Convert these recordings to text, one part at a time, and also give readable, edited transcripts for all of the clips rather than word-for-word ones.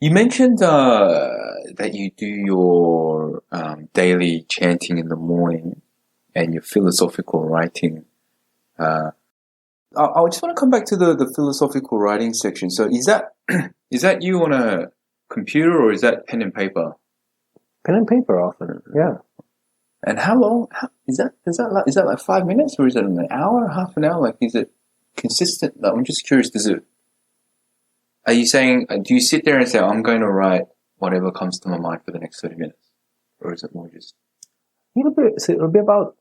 You mentioned that you do your daily chanting in the morning and your philosophical writing. Uh, I just want to come back to the philosophical writing section. So is that is that you on a computer or is that pen and paper? Pen and paper often, yeah. And how long is that? Is that like 5 minutes or is it an hour, half an hour? Like, is it consistent? Like, I'm just curious. Are you saying? Do you sit there and say, "I'm going to write whatever comes to my mind for the next 30 minutes," or is it more just? It'll be about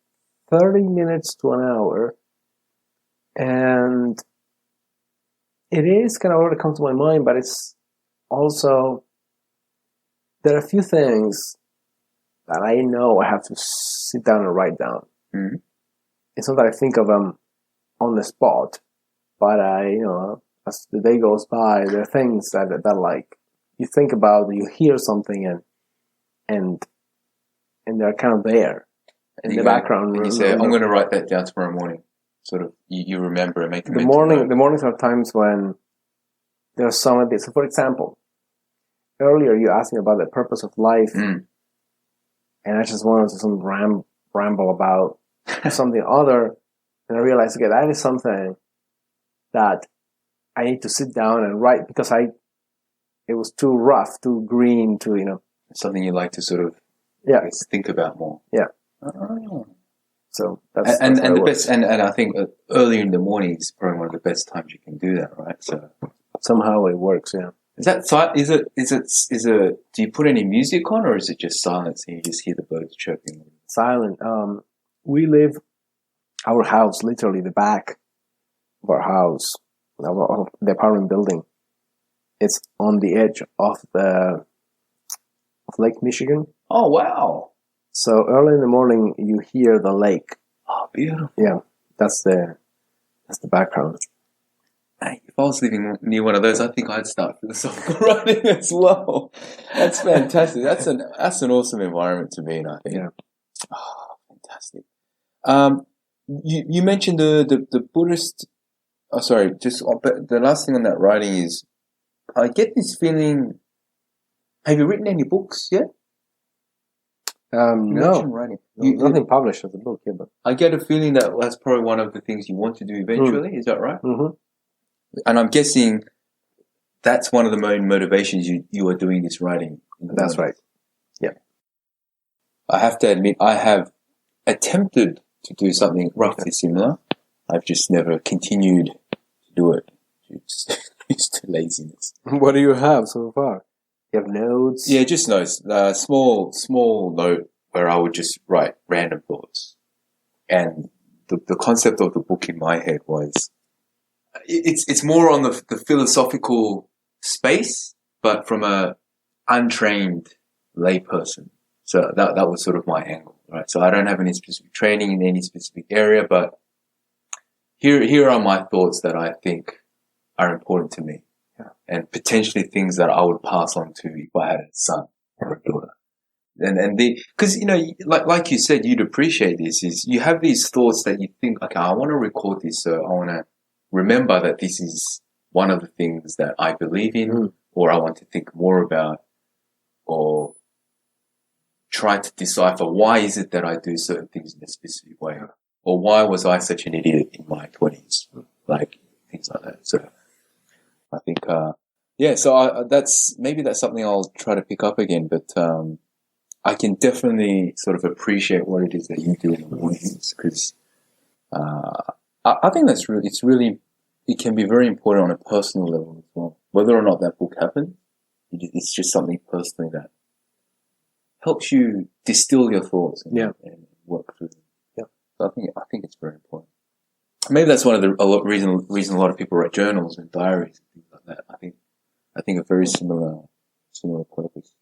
30 minutes to an hour, and it is kind of what comes to my mind, but it's also there are a few things that I know I have to sit down and write down. Mm-hmm. It's not that I think of them on the spot, but as the day goes by, there are things that like you think about, you hear something, and they're kind of there in the background. And you say, "I'm going to write that down tomorrow morning." Sort of, you remember and make a the mornings are times when there's some of this. So, for example, earlier you asked me about the purpose of life. And I just wanted to ramble about something other, and I realized, okay, that is something that I need to sit down and write because it was too rough, too green, something you like to sort of think about more. Yeah. Oh. So that's the best, and I think early in the morning is probably one of the best times you can do that, right? So somehow it works, yeah. Is it? Do you put any music on, or is it just silence and you just hear the birds chirping? Silent. We live our house, literally the back of our house, of the apartment building. It's on the edge of Lake Michigan. Oh wow! So early in the morning, you hear the lake. Oh, beautiful. Yeah, that's the background. If I was living near one of those, I think I'd start philosophical writing as well. That's fantastic. That's an awesome environment to be in, I think. Yeah. Oh, fantastic. You mentioned the Buddhist. Oh, sorry. But the last thing on that writing is, I get this feeling. Have you written any books yet? No. Writing. Nothing published as a book yet, but I get a feeling that that's probably one of the things you want to do eventually. Is that right? Mm-hmm. And I'm guessing that's one of the main motivations you are doing this writing. That's right. Yeah. I have to admit, I have attempted to do something roughly similar. I've just never continued to do it. It's to laziness. What do you have so far? You have notes? Yeah, just notes. Small note where I would just write random thoughts. And the concept of the book in my head was, it's more on the philosophical space, but from a untrained layperson. So that was sort of my angle, right? So I don't have any specific training in any specific area, but here are my thoughts that I think are important to me, and potentially things that I would pass on to if I had a son or a daughter. And because like you said, you'd appreciate this. Is you have these thoughts that you think, okay, I want to record this, so I want to remember that this is one of the things that I believe in, or I want to think more about, or try to decipher why is it that I do certain things in a specific way, or why was I such an idiot in my 20s, like things like that. So I think, so that's something I'll try to pick up again, but I can definitely sort of appreciate what it is that you do in the mornings, because I think it can be very important on a personal level as well. Whether or not that book happened, it's just something personally that helps you distill your thoughts and work through them. Yeah. So I think it's very important. Maybe that's one of the reason a lot of people write journals and diaries and things like that. I think a very similar purpose.